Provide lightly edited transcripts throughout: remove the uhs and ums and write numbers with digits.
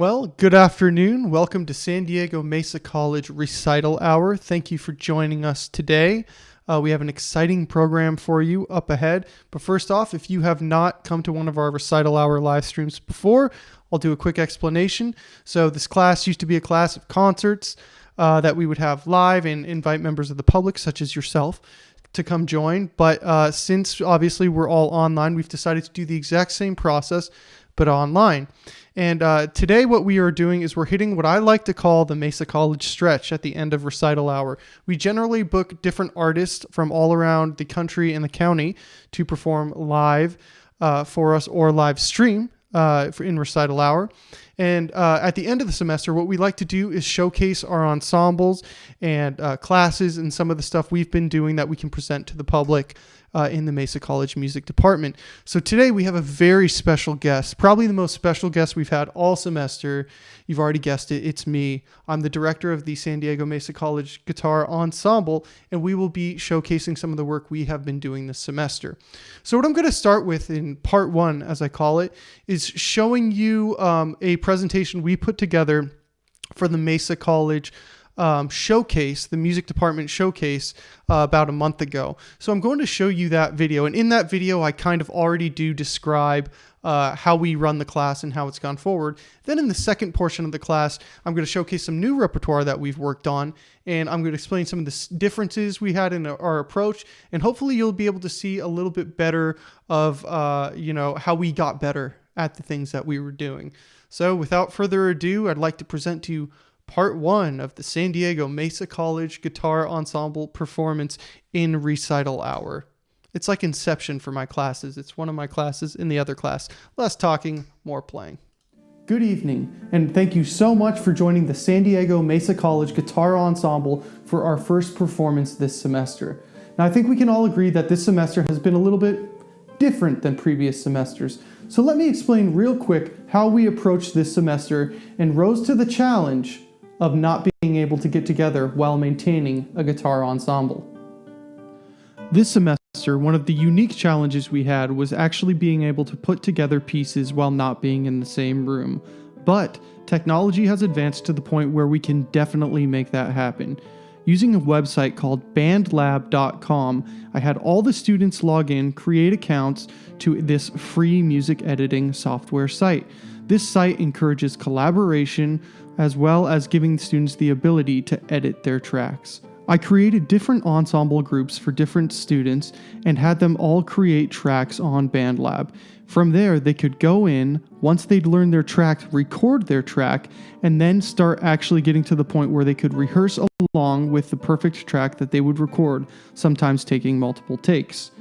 Well, good afternoon. Welcome to San Diego Mesa College Recital Hour. Thank you for joining us today. We have an exciting program for you up ahead. But first off, if you have not come to one of our Recital Hour live streams before, I'll do a quick explanation. So this class used to be a class of concerts that we would have live and invite members of the public, such as yourself, to come join. But since obviously we're all online, we've decided to do the exact same process, but online. And today what we are doing is we're hitting what I like to call the Mesa College stretch at the end of Recital Hour. We generally book different artists from all around the country and the county to perform live for us or live stream in Recital Hour. And at the end of the semester, what we like to do is showcase our ensembles and classes and some of the stuff we've been doing that we can present to the public in the Mesa College Music Department. So today we have a very special guest, probably the most special guest we've had all semester. You've already guessed it, it's me. I'm the director of the San Diego Mesa College Guitar Ensemble, and we will be showcasing some of the work we have been doing this semester. So what I'm going to start with in part one, as I call it, is showing you a presentation we put together for the Mesa College showcase, the music department showcase, about a month ago. So I'm going to show you that video. And in that video, I kind of already do describe how we run the class and how it's gone forward. Then in the second portion of the class, I'm going to showcase some new repertoire that we've worked on. And I'm going to explain some of the differences we had in our approach. And hopefully you'll be able to see a little bit better of, how we got better at the things that we were doing. So without further ado, I'd like to present to you part one of the San Diego Mesa College Guitar Ensemble performance in Recital Hour. It's like Inception for my classes. It's one of my classes in the other class. Less talking, more playing. Good evening, and thank you so much for joining the San Diego Mesa College Guitar Ensemble for our first performance this semester. Now, I think we can all agree that this semester has been a little bit different than previous semesters. So let me explain real quick how we approached this semester and rose to the challenge of not being able to get together while maintaining a guitar ensemble. This semester, one of the unique challenges we had was actually being able to put together pieces while not being in the same room. But technology has advanced to the point where we can definitely make that happen. Using a website called bandlab.com, I had all the students log in, create accounts to this free music editing software site. This site encourages collaboration as well as giving students the ability to edit their tracks. I created different ensemble groups for different students and had them all create tracks on BandLab. From there, they could go in, once they'd learned their track, record their track, and then start actually getting to the point where they could rehearse along with the perfect track that they would record, sometimes taking multiple takes.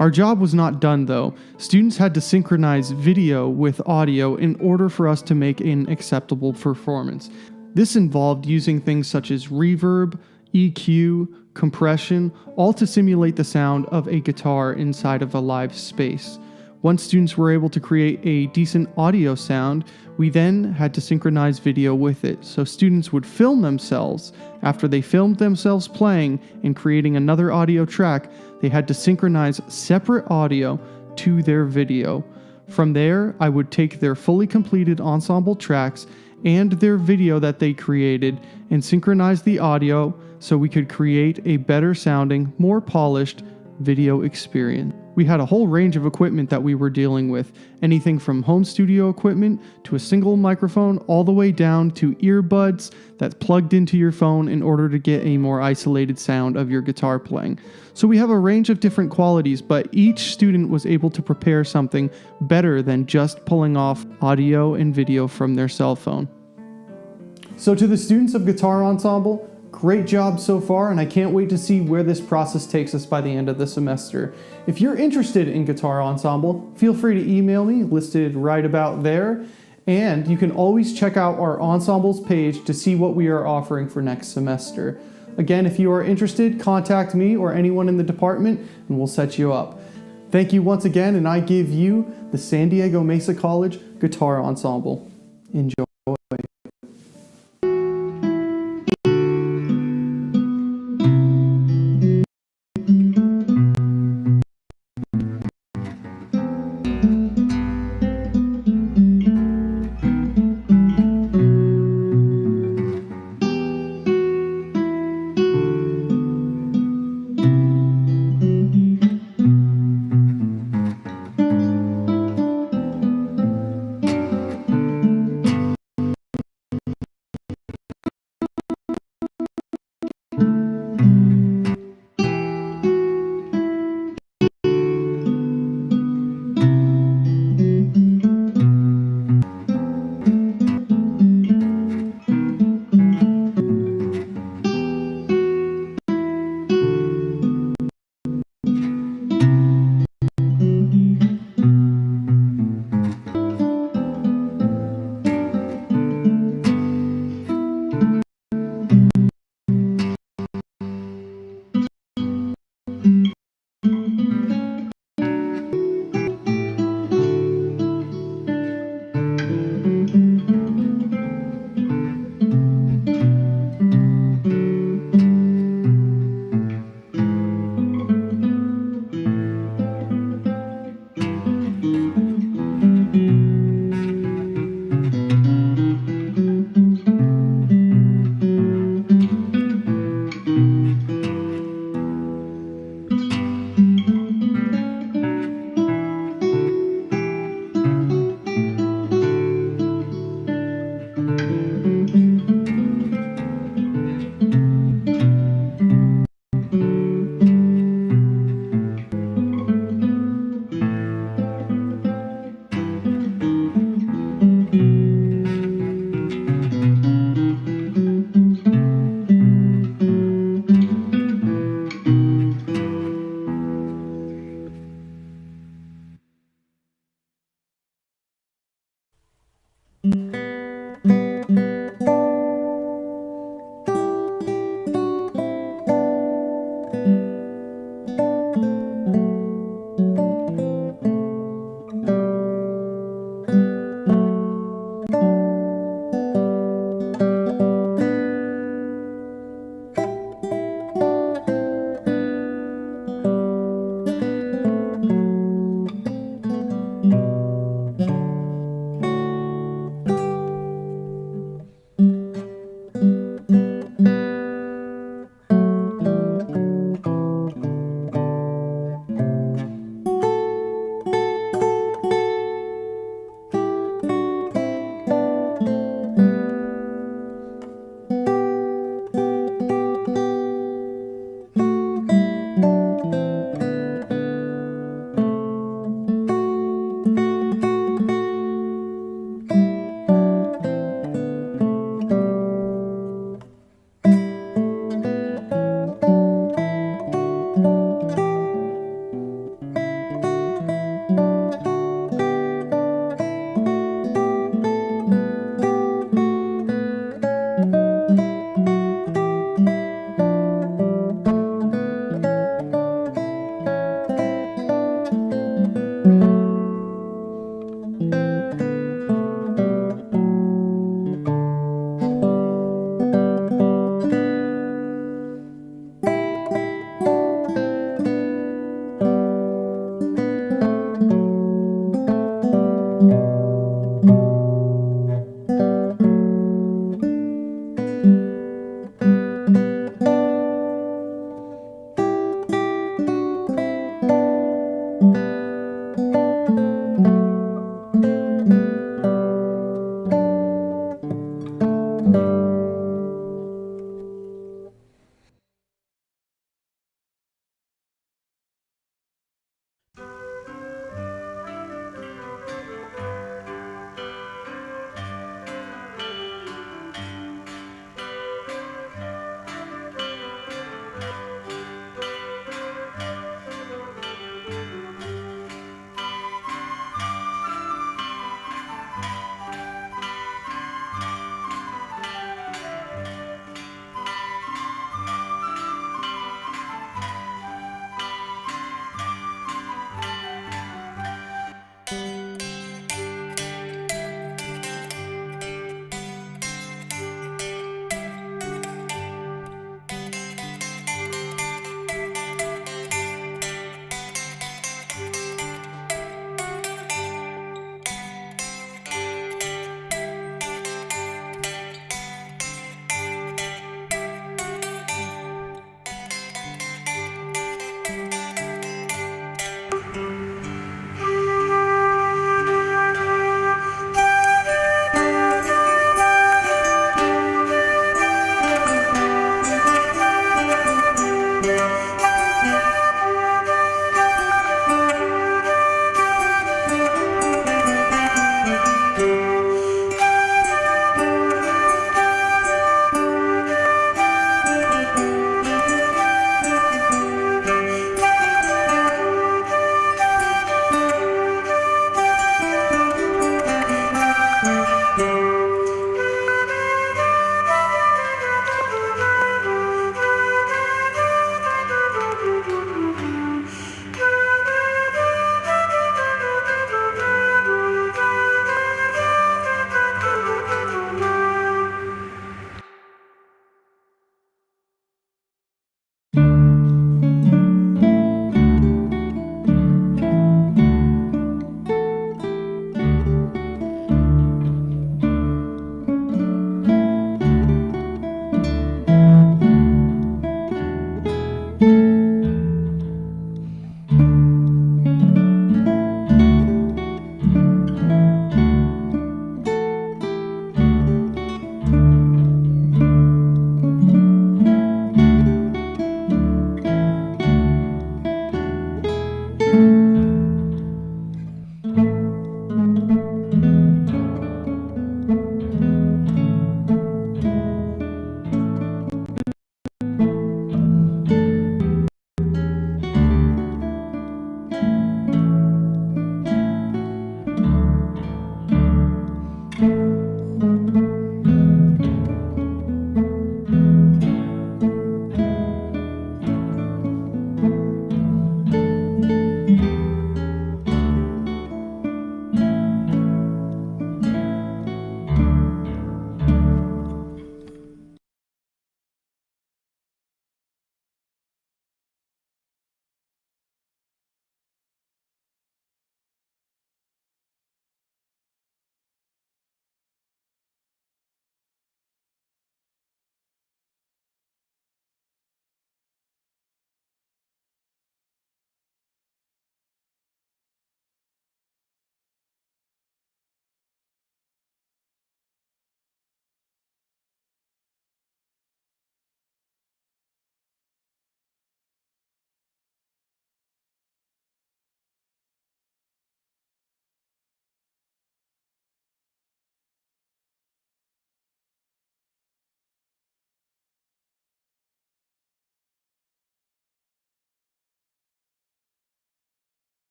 Our job was not done though. Students had to synchronize video with audio in order for us to make an acceptable performance. This involved using things such as reverb, EQ, compression, all to simulate the sound of a guitar inside of a live space. Once students were able to create a decent audio sound, we then had to synchronize video with it. So students would film themselves. After they filmed themselves playing and creating another audio track, they had to synchronize separate audio to their video. From there, I would take their fully completed ensemble tracks and their video that they created and synchronize the audio so we could create a better sounding, more polished video experience. We had a whole range of equipment that we were dealing with, anything from home studio equipment to a single microphone all the way down to earbuds that's plugged into your phone in order to get a more isolated sound of your guitar playing. So we have a range of different qualities, but each student was able to prepare something better than just pulling off audio and video from their cell phone. So to the students of Guitar Ensemble, great job so far, and I can't wait to see where this process takes us by the end of the semester. If you're interested in Guitar Ensemble, feel free to email me, listed right about there, and you can always check out our ensembles page to see what we are offering for next semester. Again, if you are interested, contact me or anyone in the department, and we'll set you up. Thank you once again, and I give you the San Diego Mesa College Guitar Ensemble. Enjoy.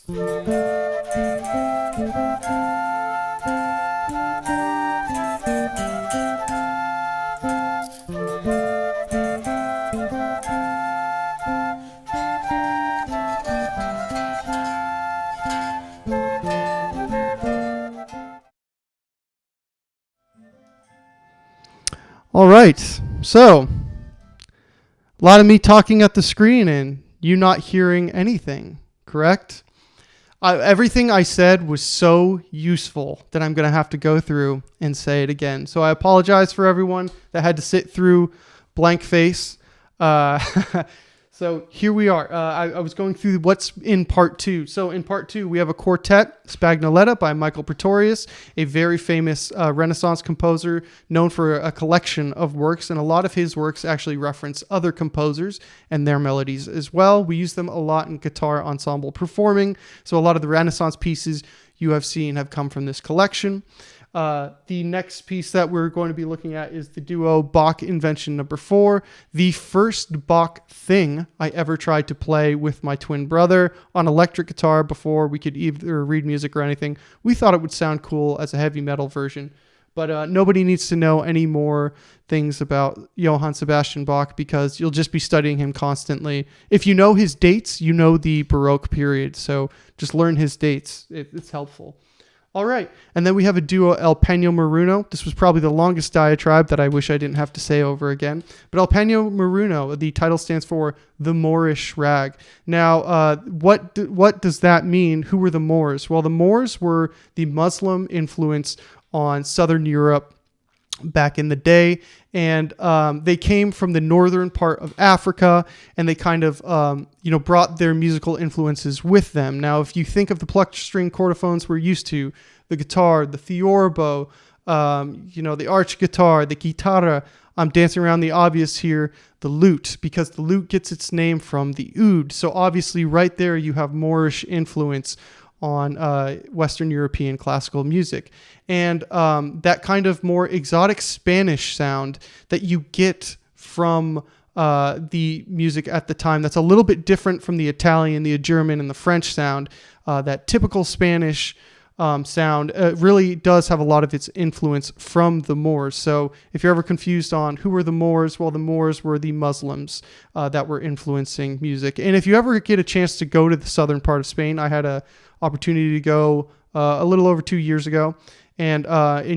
All right. So, a lot of me talking at the screen and you not hearing anything, correct? Everything I said was so useful that I'm going to have to go through and say it again. So I apologize for everyone that had to sit through blank face. So here we are. I was going through what's in part two. So in part two, we have a quartet, Spagnoletta by Michael Pretorius, a very famous Renaissance composer known for a collection of works. And a lot of his works actually reference other composers and their melodies as well. We use them a lot in guitar ensemble performing. So a lot of the Renaissance pieces you have seen have come from this collection. The next piece that we're going to be looking at is the duo Bach Invention Number 4, the first Bach thing I ever tried to play with my twin brother on electric guitar before we could either read music or anything. We thought it would sound cool as a heavy metal version, but nobody needs to know any more things about Johann Sebastian Bach because you'll just be studying him constantly. If you know his dates, you know the Baroque period, so just learn his dates. It's helpful. All right, and then we have a duo, El Peño Maruno. This was probably the longest diatribe that I wish I didn't have to say over again. But El Peño Maruno, the title stands for the Moorish Rag. Now, what does that mean? Who were the Moors? Well, the Moors were the Muslim influence on Southern Europe back in the day, and they came from the northern part of Africa, and they kind of brought their musical influences with them. Now, if you think of the plucked string chordophones we're used to, the guitar, the theorbo, the arch guitar, the guitarra, I'm dancing around the obvious here, the lute, because the lute gets its name from the oud. So obviously right there you have Moorish influence on Western European classical music. And that kind of more exotic Spanish sound that you get from the music at the time, that's a little bit different from the Italian, the German, and the French sound. That typical Spanish sound really does have a lot of its influence from the Moors. So if you're ever confused on who were the Moors, well, the Moors were the Muslims that were influencing music. And if you ever get a chance to go to the southern part of Spain, I had a opportunity to go a little over 2 years ago, and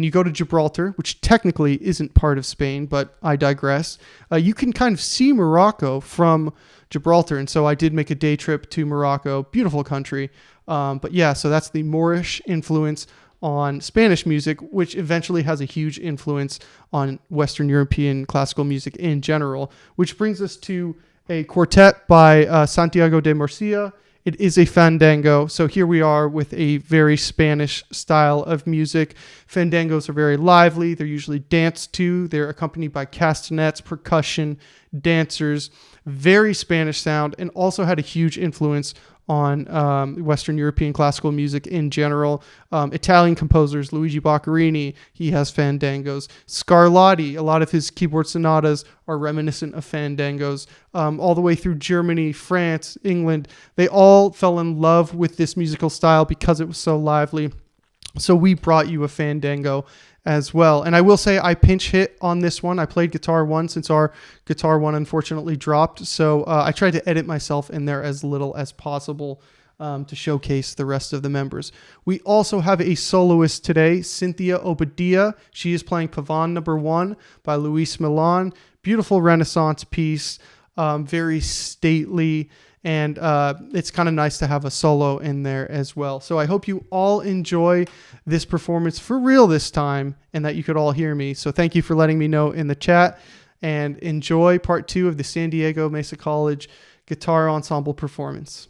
you go to Gibraltar, which technically isn't part of Spain, but I digress. You can kind of see Morocco from Gibraltar, and so I did make a day trip to Morocco. Beautiful country. But yeah, so that's the Moorish influence on Spanish music, which eventually has a huge influence on Western European classical music in general, which brings us to a quartet by Santiago de Murcia. It is a fandango. So here we are with a very Spanish style of music. Fandangos are very lively. They're usually danced to. They're accompanied by castanets, percussion, dancers. Very Spanish sound, and also had a huge influence on Western European classical music in general. Italian composers, Luigi Boccherini, he has fandangos. Scarlatti, a lot of his keyboard sonatas are reminiscent of fandangos. All the way through Germany, France, England, they all fell in love with this musical style because it was so lively. So we brought you a fandango as well. And I will say I pinch hit on this one. I played guitar one since our guitar one unfortunately dropped. So I tried to edit myself in there as little as possible to showcase the rest of the members. We also have a soloist today, Cynthia Obadiah. She is playing Pavane Number 1 by Luis Milan. Beautiful Renaissance piece, very stately. And it's kind of nice to have a solo in there as well. So I hope you all enjoy this performance for real this time and that you could all hear me. So thank you for letting me know in the chat, and enjoy part 2 of the San Diego Mesa College Guitar Ensemble performance.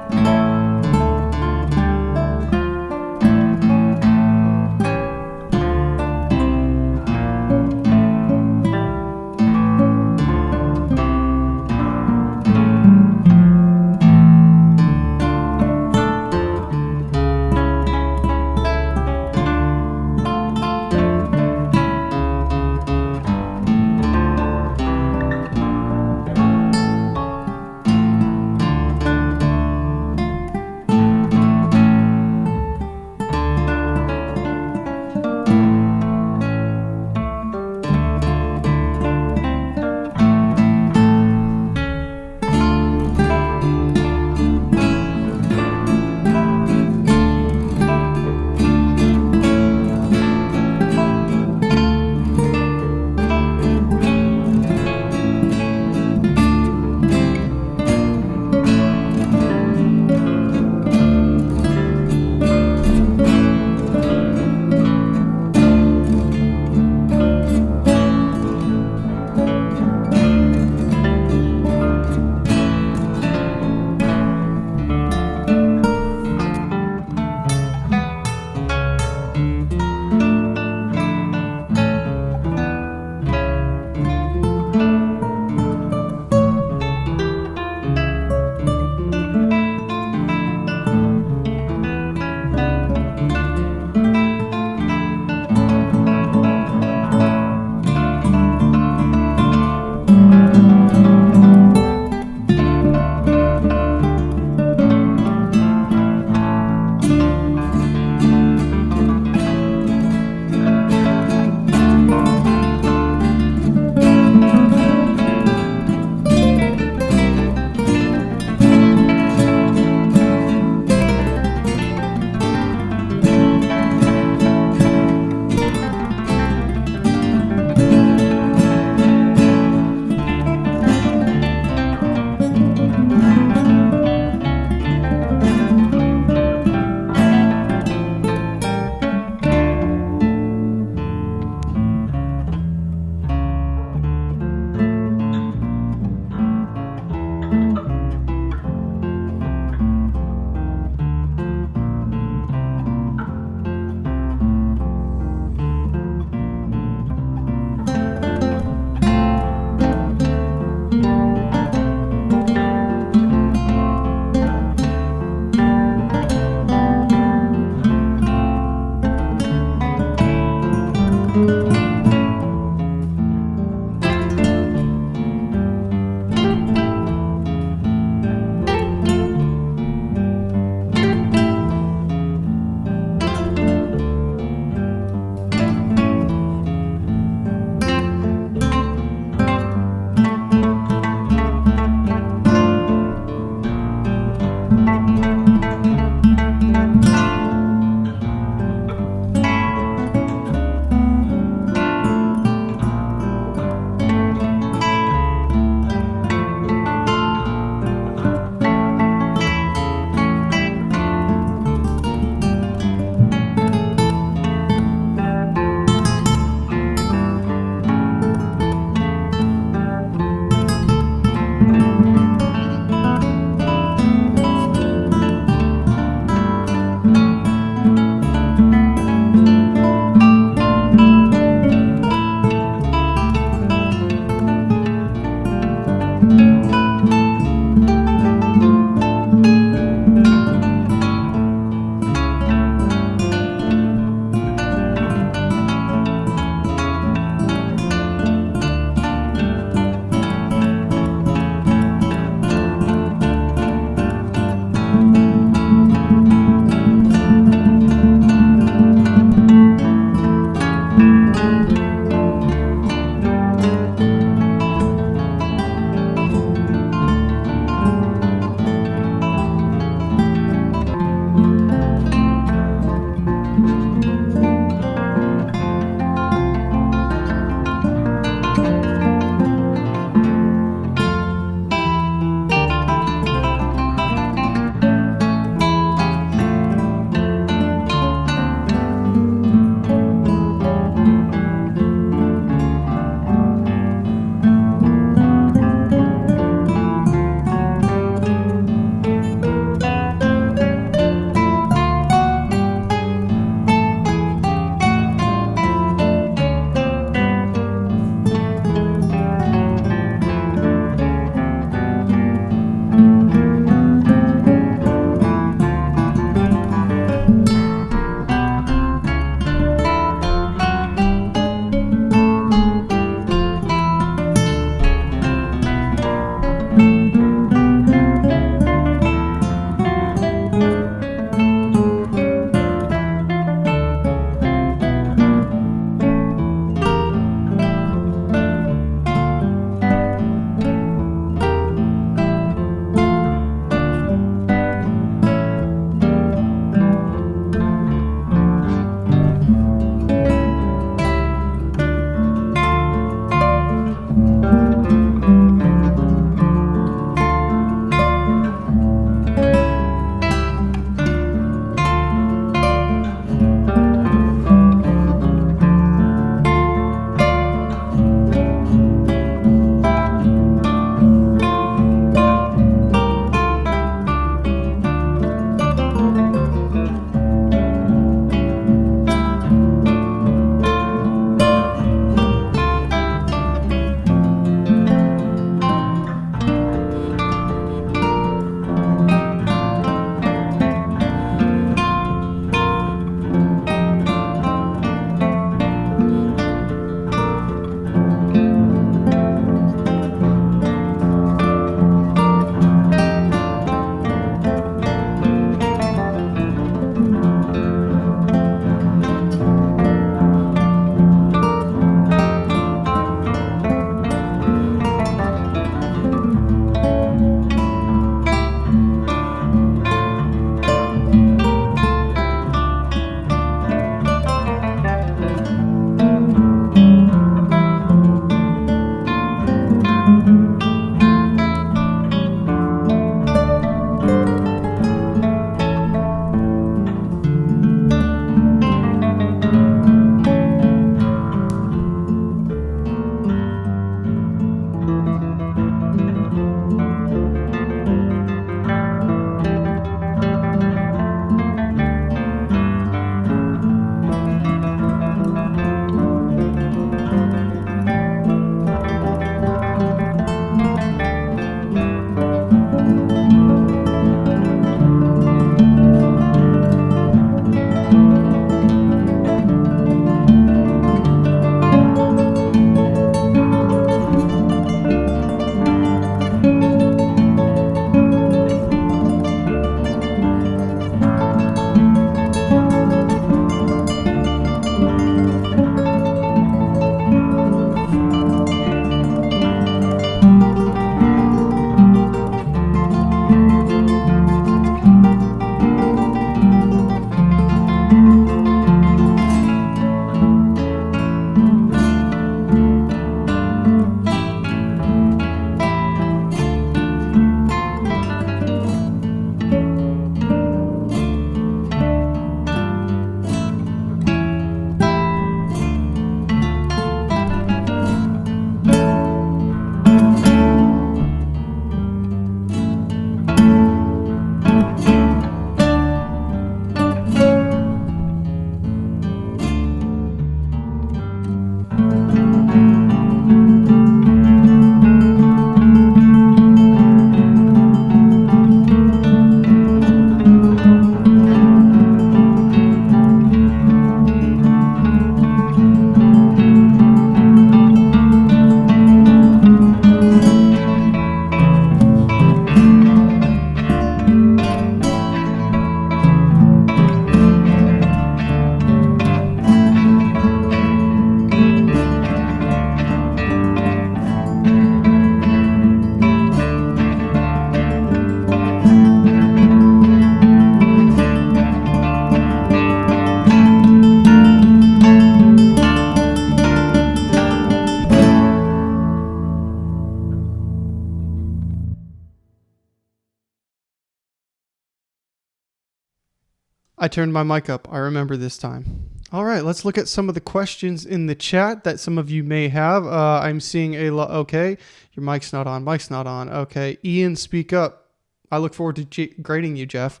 I turned my mic up. I remember this time. All right, let's look at some of the questions in the chat that some of you may have. I'm seeing a lot. Okay, your mic's not on. Mic's not on. Okay, Ian, speak up. I look forward to grading you, Jeff.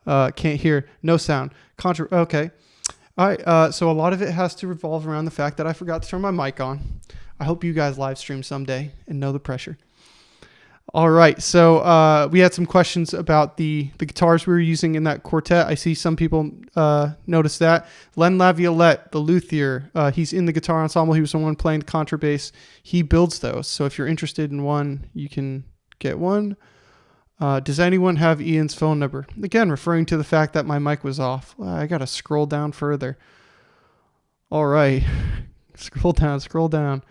Can't hear. No sound. Okay. All right. So a lot of it has to revolve around the fact that I forgot to turn my mic on. I hope you guys live stream someday and know the pressure. All right, so we had some questions about the guitars we were using in that quartet. I see some people notice that. Len Laviolette, the luthier, he's in the guitar ensemble. He was the one playing the contrabass. He builds those, so if you're interested in one, you can get one. Does anyone have Ian's phone number? Again, referring to the fact that my mic was off. I got to scroll down further. All right, scroll down.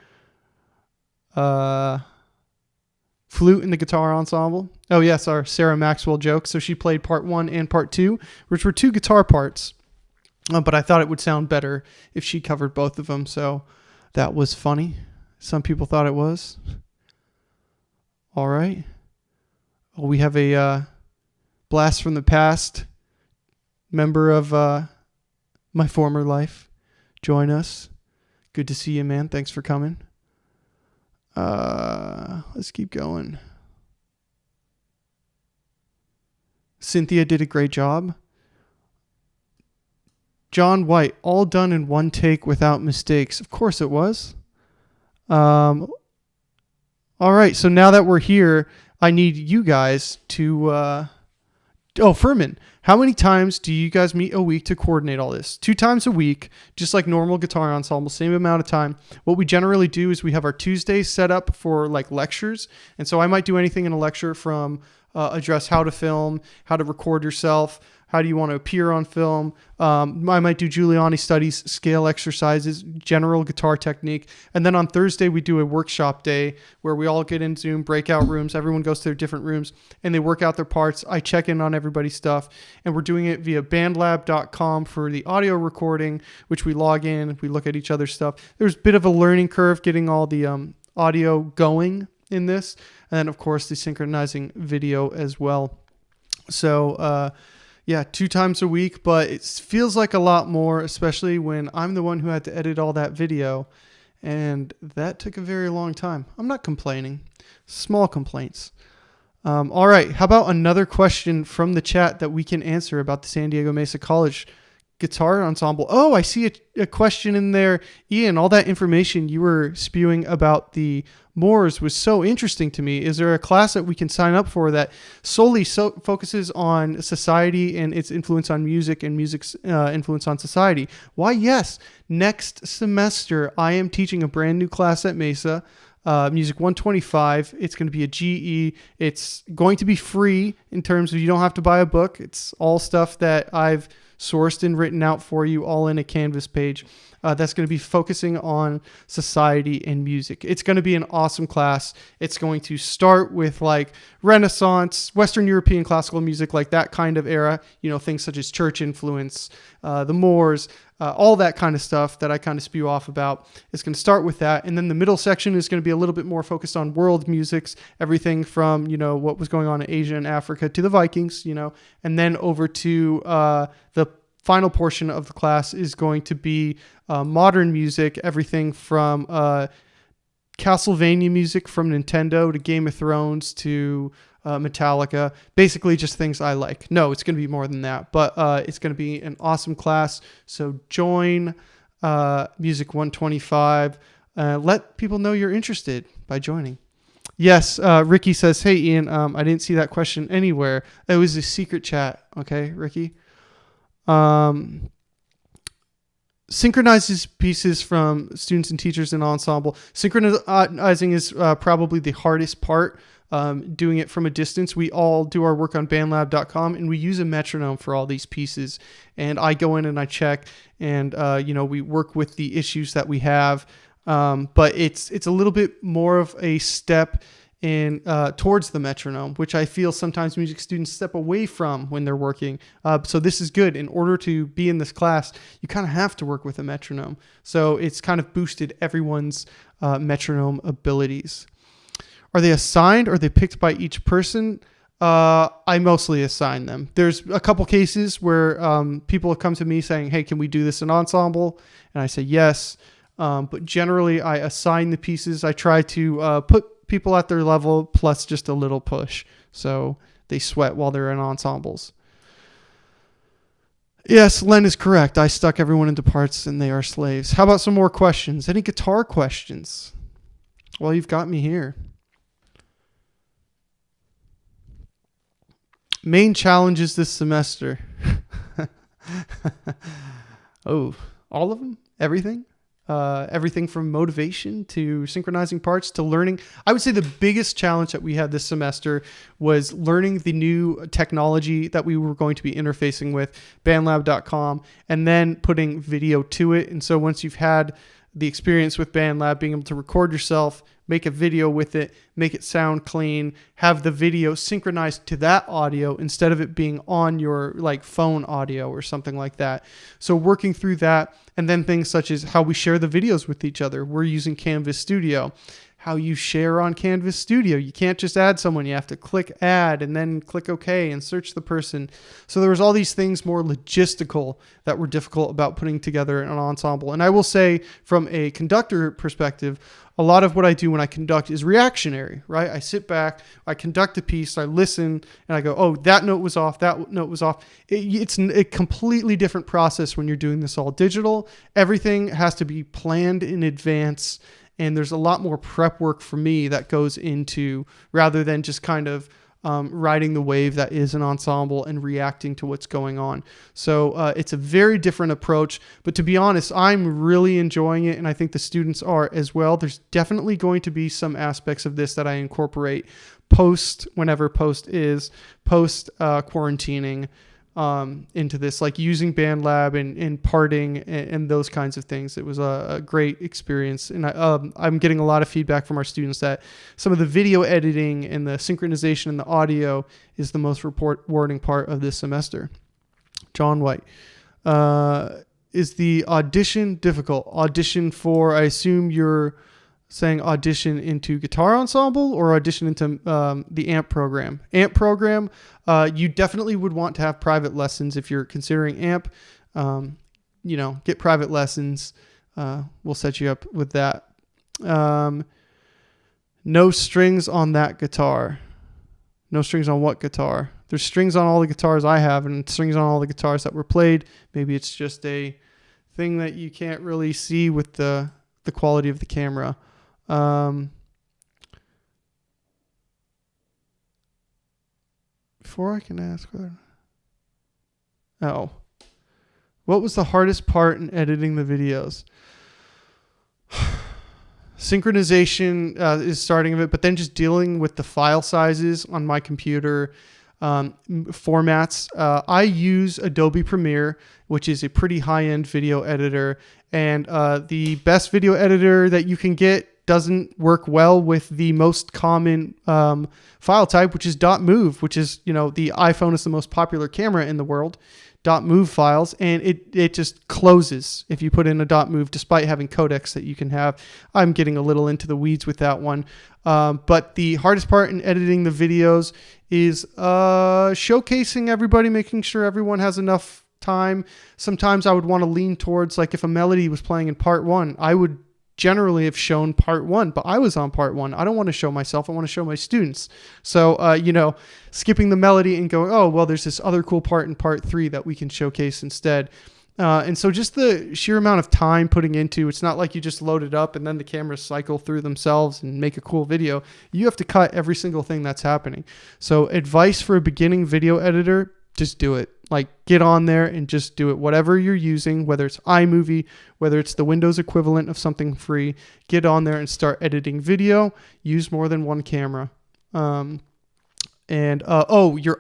Flute in the guitar ensemble. Oh yes, our Sarah Maxwell joke. So she played part 1 and part 2, which were 2 guitar parts. But I thought it would sound better if she covered both of them. So that was funny. Some people thought it was. All right. Well, we have a blast from the past member of my former life join us. Good to see you, man. Thanks for coming. Let's keep going. Cynthia did a great job. John White, all done in one take without mistakes. Of course it was. All right, so now that we're here, I need you guys to... Furman, how many times do you guys meet a week to coordinate all this? 2 times a week, just like normal guitar ensemble, same amount of time. What we generally do is we have our Tuesdays set up for like lectures. And so I might do anything in a lecture from address how to film, how to record yourself, how do you want to appear on film. I might do Giuliani studies, scale exercises, general guitar technique. And then on Thursday, we do a workshop day where we all get in Zoom, breakout rooms. Everyone goes to their different rooms and they work out their parts. I check in on everybody's stuff. And we're doing it via bandlab.com for the audio recording, which we log in. We look at each other's stuff. There's a bit of a learning curve getting all the audio going in this. And then, of course, the synchronizing video as well. So, 2 times a week, but it feels like a lot more, especially when I'm the one who had to edit all that video. And that took a very long time. I'm not complaining. Small complaints. All right. How about another question from the chat that we can answer about the San Diego Mesa College guitar ensemble? Oh, I see a question in there. Ian, all that information you were spewing about the Moores was so interesting to me. Is there a class that we can sign up for that solely focuses on society and its influence on music and music's influence on society? Why, yes. Next semester, I am teaching a brand new class at Mesa, Music 125. It's going to be a GE. It's going to be free in terms of you don't have to buy a book. It's all stuff that I've sourced and written out for you all in a Canvas page. That's going to be focusing on society and music. It's going to be an awesome class. It's going to start with like Renaissance, Western European classical music, like that kind of era, things such as church influence, the Moores, all that kind of stuff that I kind of spew off about. It's going to start with that. And then the middle section is going to be a little bit more focused on world musics, everything from, what was going on in Asia and Africa to the Vikings, and then over to the final portion of the class is going to be modern music, everything from Castlevania music from Nintendo to Game of Thrones to Metallica, basically just things I like. No, it's going to be more than that, but it's going to be an awesome class. So join Music 125. Let people know you're interested by joining. Yes, Ricky says, hey, Ian, I didn't see that question anywhere. It was a secret chat. Okay, Ricky. Synchronizes pieces from students and teachers in ensemble. Synchronizing is probably the hardest part. Doing it from a distance. We all do our work on bandlab.com and we use a metronome for all these pieces. And I go in and I check and, we work with the issues that we have. But it's a little bit more of a step in towards the metronome, which I feel sometimes music students step away from when they're working. So this is good. In order to be in this class, you kind of have to work with a metronome. So it's kind of boosted everyone's metronome abilities. Are they assigned or are they picked by each person? I mostly assign them. There's a couple cases where people have come to me saying, hey, can we do this in ensemble? And I say yes. But generally, I assign the pieces. I try to put people at their level plus just a little push, so they sweat while they're in ensembles. Yes, Len is correct. I stuck everyone into parts and they are slaves. How about some more questions? Any guitar questions? Well, you've got me here. Main challenges this semester. Oh, all of them? Everything? Everything from motivation to synchronizing parts to learning. I would say the biggest challenge that we had this semester was learning the new technology that we were going to be interfacing with, bandlab.com, and then putting video to it. And so once you've had the experience with BandLab, being able to record yourself, make a video with it, make it sound clean, have the video synchronized to that audio instead of it being on your like phone audio or something like that. So working through that, and then things such as how we share the videos with each other. We're using Canvas Studio. How you share on Canvas Studio. You can't just add someone. You have to click add and then click OK and search the person. So there was all these things more logistical that were difficult about putting together an ensemble. And I will say from a conductor perspective, a lot of what I do when I conduct is reactionary, right? I sit back, I conduct a piece, I listen, and I go, oh, that note was off, that note was off. It's a completely different process when you're doing this all digital. Everything has to be planned in advance. And there's a lot more prep work for me that goes into rather than just kind of riding the wave that is an ensemble and reacting to what's going on. So it's a very different approach. But to be honest, I'm really enjoying it. And I think the students are as well. There's definitely going to be some aspects of this that I incorporate whenever post quarantining. Into this, like using BandLab and parting and those kinds of things. It was a great experience. And I'm getting a lot of feedback from our students that some of the video editing and the synchronization and the audio is the most rewarding part of this semester. John White. Is the audition difficult? Audition for, I assume you're saying audition into guitar ensemble or audition into the AMP program. AMP program, you definitely would want to have private lessons if you're considering AMP. Get private lessons. We'll set you up with that. No strings on that guitar. No strings on what guitar? There's strings on all the guitars I have and strings on all the guitars that were played. Maybe it's just a thing that you can't really see with the quality of the camera. Before I can ask, what was the hardest part in editing the videos? Synchronization is starting of it, but then just dealing with the file sizes on my computer, formats. I use Adobe Premiere, which is a pretty high-end video editor, and the best video editor that you can get doesn't work well with the most common file type, which is .mov, which is, the iPhone is the most popular camera in the world. .mov files, and it just closes if you put in a .mov, despite having codecs that you can have. I'm getting a little into the weeds with that one. But the hardest part in editing the videos is showcasing everybody, making sure everyone has enough time. Sometimes I would want to lean towards, like if a melody was playing in part one, I would generally have shown part one, but I was on part one. I don't want to show myself. I want to show my students. So, skipping the melody and going, oh, well, there's this other cool part in part three that we can showcase instead. And so just the sheer amount of time putting into, it's not like you just load it up and then the cameras cycle through themselves and make a cool video. You have to cut every single thing that's happening. So advice for a beginning video editor, just do it. Like, get on there and just do it. Whatever you're using, whether it's iMovie, whether it's the Windows equivalent of something free, get on there and start editing video. Use more than one camera. Your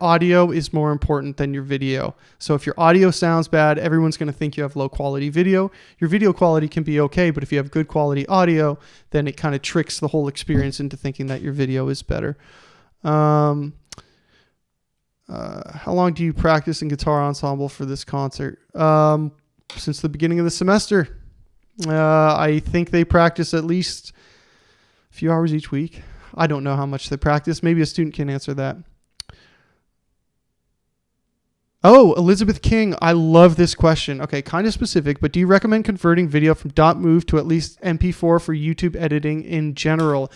audio is more important than your video. So if your audio sounds bad, everyone's going to think you have low quality video. Your video quality can be okay, but if you have good quality audio, then it kind of tricks the whole experience into thinking that your video is better. How long do you practice in guitar ensemble for this concert? Since the beginning of the semester. I think they practice at least a few hours each week. I don't know how much they practice. Maybe a student can answer that. Oh, Elizabeth King, I love this question. Okay, kind of specific, but do you recommend converting video from .mov to at least MP4 for YouTube editing in general?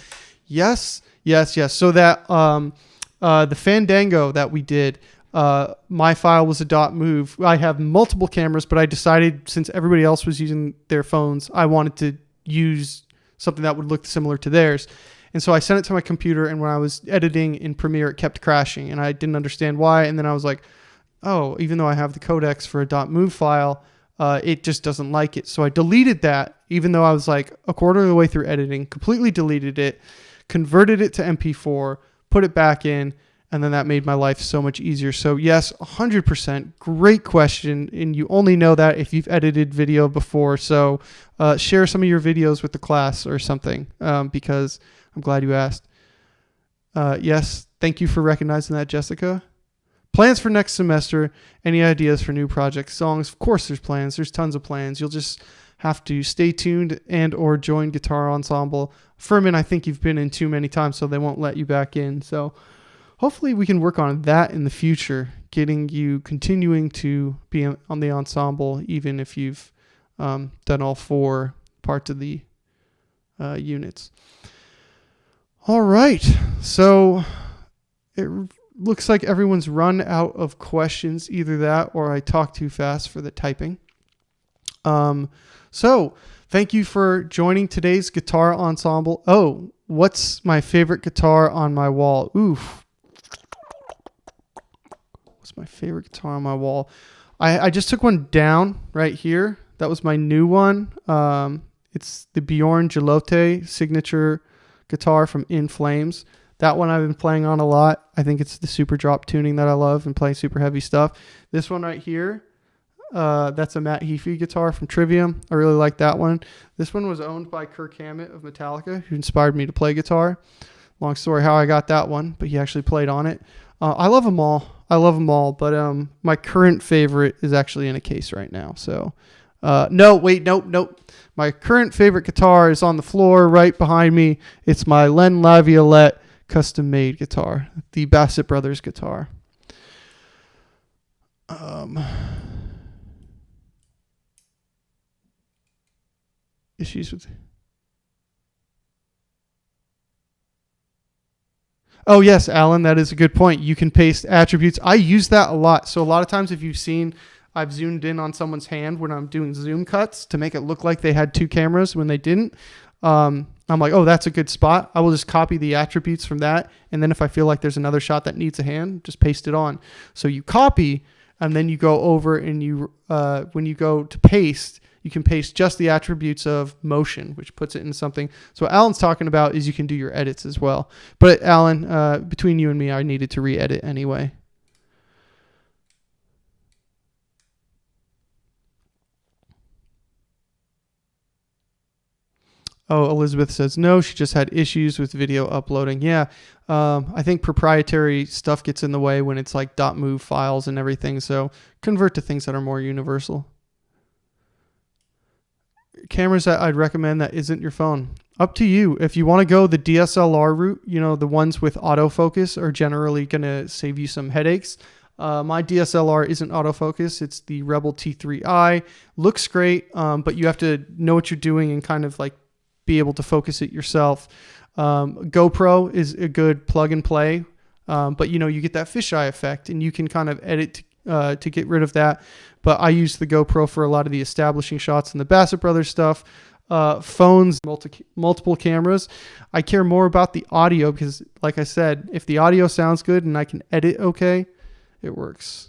Yes. So that the Fandango that we did, my file was a .mov. I have multiple cameras, but I decided since everybody else was using their phones, I wanted to use something that would look similar to theirs. And so I sent it to my computer, and when I was editing in Premiere, it kept crashing, and I didn't understand why. And then I was like, oh, even though I have the codecs for a .mov file, it just doesn't like it. So I deleted that, even though I was like a quarter of the way through editing, completely deleted it, converted it to MP4, put it back in, and then that made my life so much easier. So yes, 100%, great question. And you only know that if you've edited video before. So share some of your videos with the class or something, because I'm glad you asked. Yes, thank you for recognizing that, Jessica. Plans for next semester. Any ideas for new projects, songs? Of course there's plans. There's tons of plans. You'll just have to stay tuned and or join Guitar Ensemble. Furman, I think you've been in too many times, so they won't let you back in. So hopefully we can work on that in the future, getting you continuing to be on the ensemble, even if you've done all 4 parts of the units. All right. So it looks like everyone's run out of questions, either that or I talk too fast for the typing. So thank you for joining today's Guitar Ensemble. Oh, what's my favorite guitar on my wall? Oof. What's my favorite guitar on my wall? I just took one down right here. That was my new one. It's the Bjorn Gelote signature guitar from In Flames. That one I've been playing on a lot. I think it's the super drop tuning that I love and playing super heavy stuff. This one right here, that's a Matt Heafy guitar from Trivium. I really like that one. This one was owned by Kirk Hammett of Metallica, who inspired me to play guitar. Long story how I got that one, but he actually played on it. I love them all. But my current favorite is actually in a case right now. So nope. My current favorite guitar is on the floor right behind me. It's my Len Laviolette custom-made guitar, the Bassett Brothers guitar. Issues with... Oh, yes, Alan, that is a good point. You can paste attributes. I use that a lot. So a lot of times if you've seen, I've zoomed in on someone's hand when I'm doing zoom cuts to make it look like they had 2 cameras when they didn't. I'm like, oh, that's a good spot. I will just copy the attributes from that. And then if I feel like there's another shot that needs a hand, just paste it on. So you copy, and then you go over and you, when you go to paste, you can paste just the attributes of motion, which puts it in something. So what Alan's talking about is you can do your edits as well. But Alan, between you and me, I needed to re-edit anyway. Oh, Elizabeth says no, she just had issues with video uploading. Yeah, I think proprietary stuff gets in the way when it's like .mov files and everything. So convert to things that are more universal. Cameras that I'd recommend that isn't your phone. Up to you. If you want to go the DSLR route, you know, the ones with autofocus are generally going to save you some headaches. My DSLR isn't autofocus. It's the Rebel T3i. Looks great, but you have to know what you're doing and kind of like be able to focus it yourself. GoPro is a good plug and play, but you know, you get that fisheye effect and you can kind of edit to get rid of that. But I use the GoPro for a lot of the establishing shots and the Bassett Brothers stuff. Phones, multiple cameras. I care more about the audio because, like I said, if the audio sounds good and I can edit okay, it works.